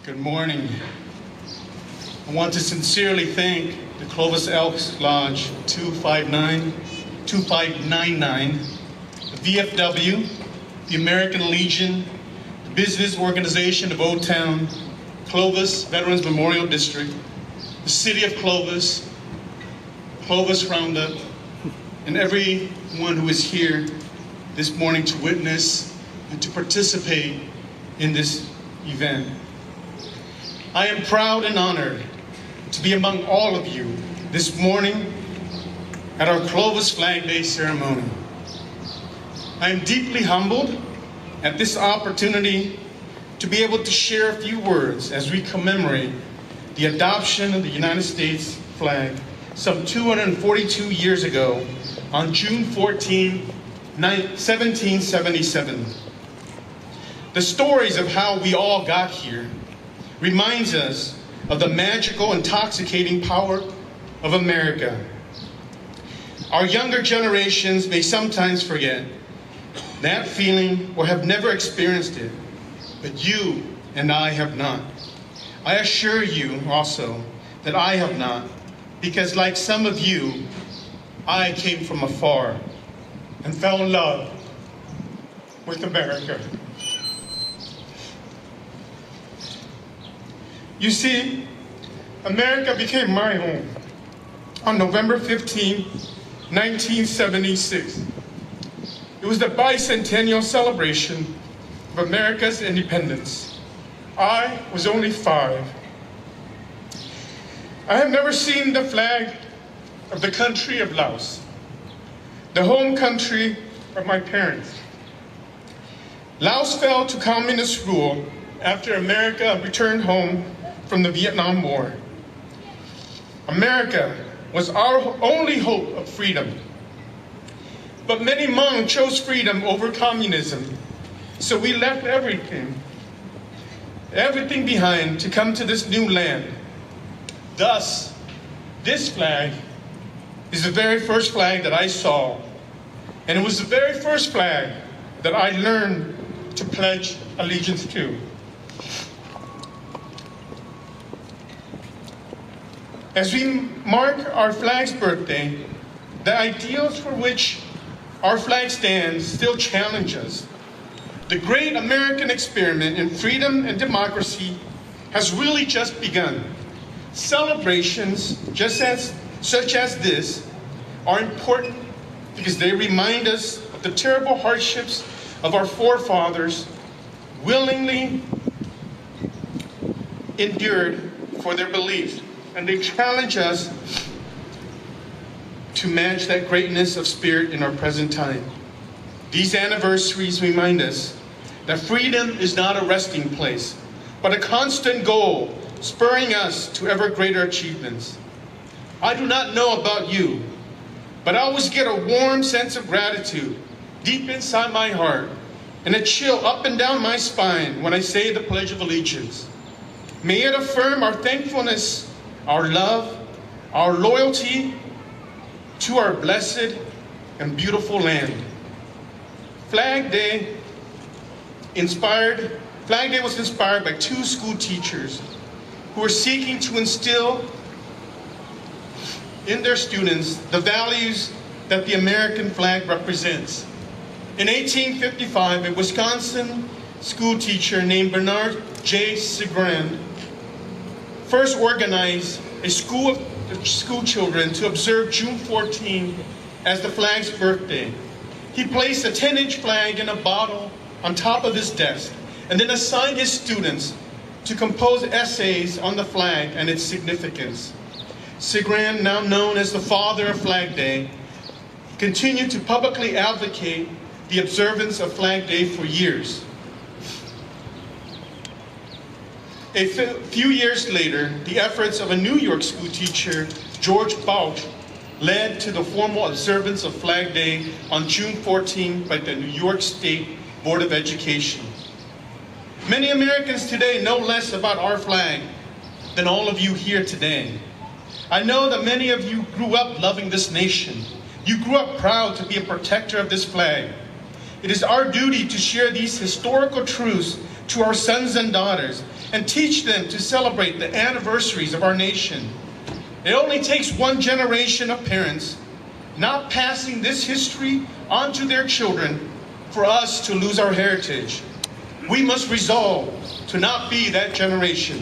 Good morning. I want to sincerely thank the Clovis Elks Lodge 2599, the VFW, the American Legion, the Business Organization of Old Town Clovis Veterans Memorial District, the City of Clovis, Clovis Roundup, and everyone who is here this morning to witness and to participate in this event. I am proud and honored to be among all of you this morning at our Clovis Flag Day ceremony. I am deeply humbled at this opportunity to be able to share a few words as we commemorate the adoption of the United States flag some 242 years ago on June 14, 1777. The stories of how we all got here reminds us of the magical, intoxicating power of America. Our younger generations may sometimes forget that feeling or have never experienced it, but you and I have not. I assure you also that I have not, because like some of you, I came from afar and fell in love with America. You see, America became my home on November 15, 1976. It was the bicentennial celebration of America's independence. I was only 5. I have never seen the flag of the country of Laos, the home country of my parents. Laos fell to communist rule after America returned home from the Vietnam War. America was our only hope of freedom. But many Hmong chose freedom over communism, so we left everything behind to come to this new land. Thus, this flag is the very first flag that I saw, and it was the very first flag that I learned to pledge allegiance to. As we mark our flag's birthday, the ideals for which our flag stands still challenge us. The great American experiment in freedom and democracy has really just begun. Celebrations such as this are important because they remind us of the terrible hardships of our forefathers willingly endured for their beliefs. And they challenge us to match that greatness of spirit in our present time. These anniversaries remind us that freedom is not a resting place, but a constant goal spurring us to ever greater achievements. I do not know about you, but I always get a warm sense of gratitude deep inside my heart and a chill up and down my spine when I say the Pledge of Allegiance. May it affirm our thankfulness, our love, our loyalty to our blessed and beautiful land. Flag Day was inspired by 2 school teachers who were seeking to instill in their students the values that the American flag represents. In 1855, a Wisconsin school teacher named Bernard J. Segrand first organized a school of school children to observe June 14 as the flag's birthday. He placed a 10-inch flag in a bottle on top of his desk and then assigned his students to compose essays on the flag and its significance. Segrand, now known as the father of Flag Day, continued to publicly advocate the observance of Flag Day for years. A few years later, the efforts of a New York school teacher, George Balch, led to the formal observance of Flag Day on June 14 by the New York State Board of Education. Many Americans today know less about our flag than all of you here today. I know that many of you grew up loving this nation. You grew up proud to be a protector of this flag. It is our duty to share these historical truths to our sons and daughters and teach them to celebrate the anniversaries of our nation. It only takes one generation of parents not passing this history on to their children for us to lose our heritage. We must resolve to not be that generation.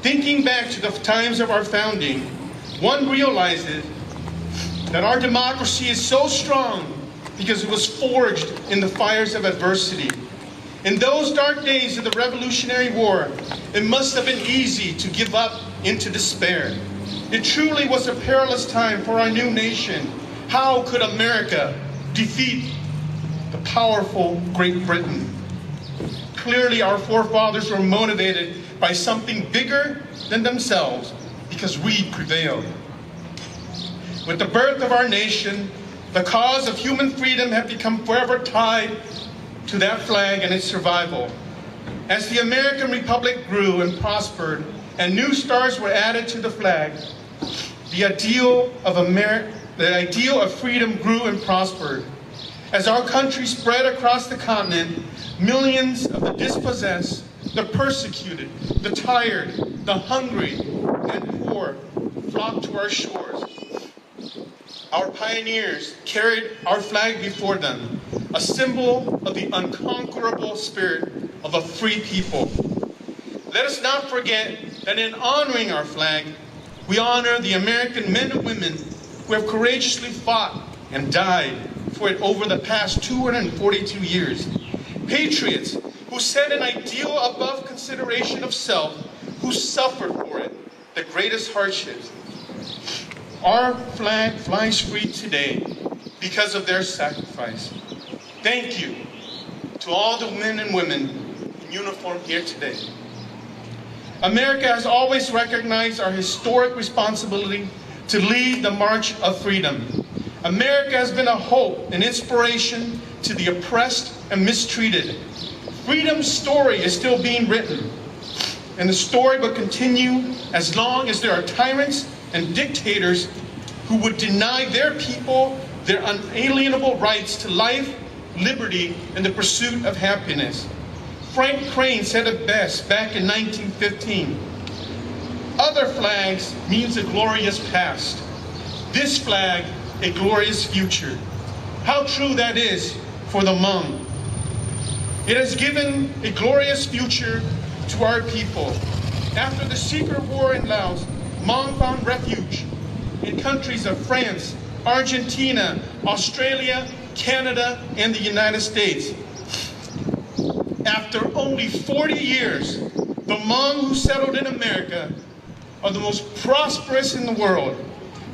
Thinking back to the times of our founding, one realizes that our democracy is so strong because it was forged in the fires of adversity. In those dark days of the Revolutionary War, it must have been easy to give up into despair. It truly was a perilous time for our new nation. How could America defeat the powerful Great Britain? Clearly, our forefathers were motivated by something bigger than themselves because we prevailed. With the birth of our nation, the cause of human freedom had become forever tied to that flag and its survival. As the American Republic grew and prospered and new stars were added to the flag, the ideal of freedom grew and prospered. As our country spread across the continent, millions of the dispossessed, the persecuted, the tired, the hungry, and poor flocked to our shores. Our pioneers carried our flag before them, a symbol of the unconquerable spirit of a free people. Let us not forget that in honoring our flag, we honor the American men and women who have courageously fought and died for it over the past 242 years. Patriots who set an ideal above consideration of self, who suffered for it the greatest hardships. Our flag flies free today because of their sacrifice. Thank you to all the men and women in uniform here today. America has always recognized our historic responsibility to lead the march of freedom. America has been a hope and inspiration to the oppressed and mistreated. Freedom's story is still being written, and the story will continue as long as there are tyrants and dictators who would deny their people their unalienable rights to life, liberty, and the pursuit of happiness. Frank Crane said it best back in 1915. Other flags means a glorious past. This flag, a glorious future. How true that is for the Hmong. It has given a glorious future to our people. After the secret war in Laos, Hmong found refuge in countries of France, Argentina, Australia, Canada, and the United States. After only 40 years, the Hmong who settled in America are the most prosperous in the world.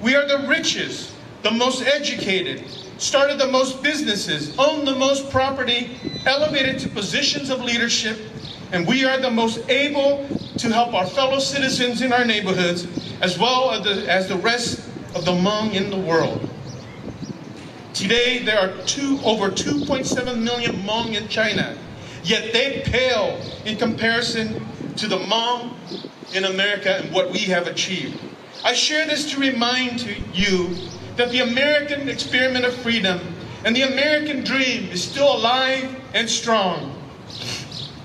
We are the richest, the most educated, started the most businesses, owned the most property, elevated to positions of leadership, and we are the most able to help our fellow citizens in our neighborhoods, as well as the rest of the Hmong in the world. Today, there are over 2.7 million Hmong in China, yet they pale in comparison to the Hmong in America and what we have achieved. I share this to remind you that the American experiment of freedom and the American dream is still alive and strong.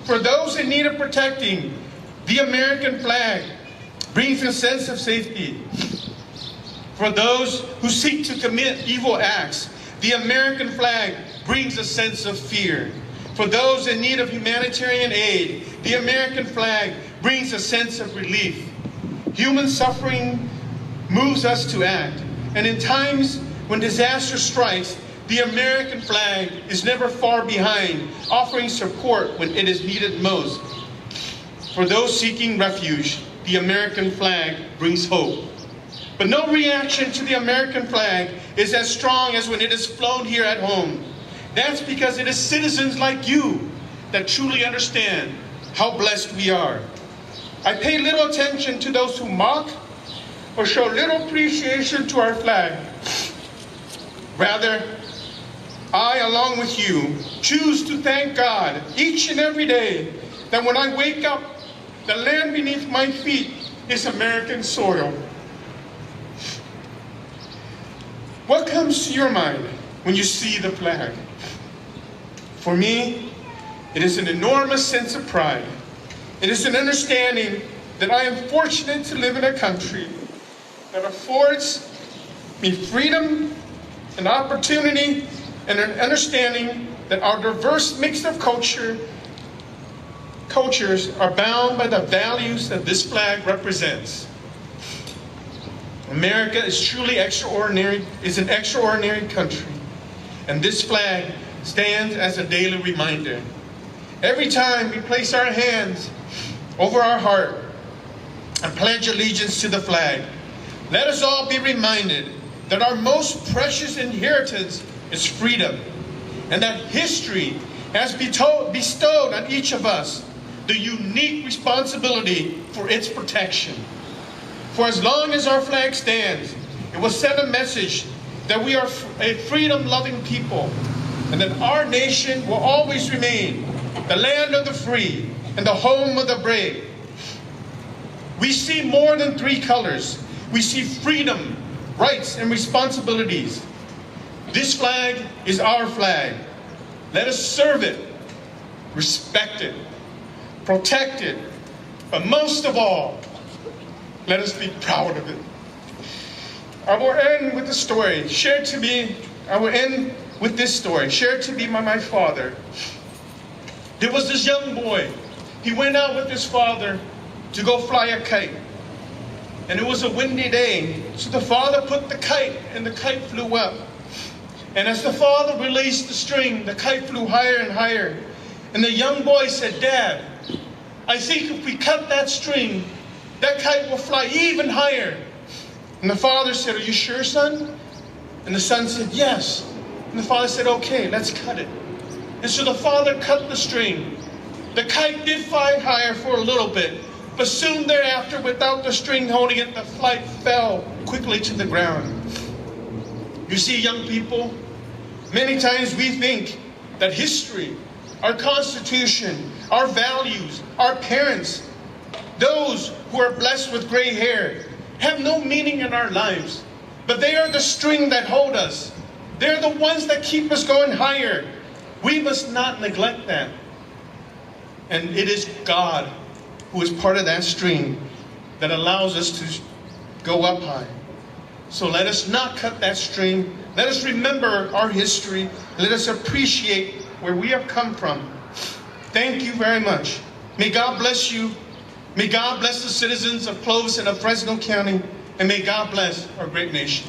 For those in need of protecting, the American flag brings a sense of safety. For those who seek to commit evil acts, the American flag brings a sense of fear. For those in need of humanitarian aid, the American flag brings a sense of relief. Human suffering moves us to act. And in times when disaster strikes, the American flag is never far behind, offering support when it is needed most. For those seeking refuge, the American flag brings hope. But no reaction to the American flag is as strong as when it is flown here at home. That's because it is citizens like you that truly understand how blessed we are. I pay little attention to those who mock or show little appreciation to our flag. Rather, I, along with you, choose to thank God each and every day that when I wake up, the land beneath my feet is American soil. What comes to your mind when you see the flag? For me, it is an enormous sense of pride. It is an understanding that I am fortunate to live in a country that affords me freedom and opportunity and an understanding that our diverse mix of cultures are bound by the values that this flag represents. America is truly extraordinary, is an extraordinary country, and this flag stands as a daily reminder. Every time we place our hands over our heart and pledge allegiance to the flag, let us all be reminded that our most precious inheritance is freedom, and that history has bestowed on each of us the unique responsibility for its protection. For as long as our flag stands, it will send a message that we are a freedom-loving people, and that our nation will always remain the land of the free and the home of the brave. We see more than three colors. We see freedom, rights, and responsibilities. This flag is our flag. Let us serve it, respect it, protect it, but most of all, let us be proud of it. I will end with a story shared to me. I will end with this story shared to me by my father. There was this young boy. He went out with his father to go fly a kite. And it was a windy day, so the father put the kite, and the kite flew up. And as the father released the string, the kite flew higher and higher. And the young boy said, "Dad, I think if we cut that string, that kite will fly even higher." And the father said, "Are you sure, son?" And the son said, "Yes." And the father said, "Okay, let's cut it." And so the father cut the string. The kite did fly higher for a little bit, but soon thereafter, without the string holding it, the flight fell quickly to the ground. You see, young people, many times we think that history, our Constitution, our values, our parents, those who are blessed with gray hair, have no meaning in our lives. But they are the string that hold us. They're the ones that keep us going higher. We must not neglect that. And it is God who is part of that string that allows us to go up high. So let us not cut that string. Let us remember our history. Let us appreciate where we have come from. Thank you very much. May God bless you. May God bless the citizens of Clovis and of Fresno County. And may God bless our great nation.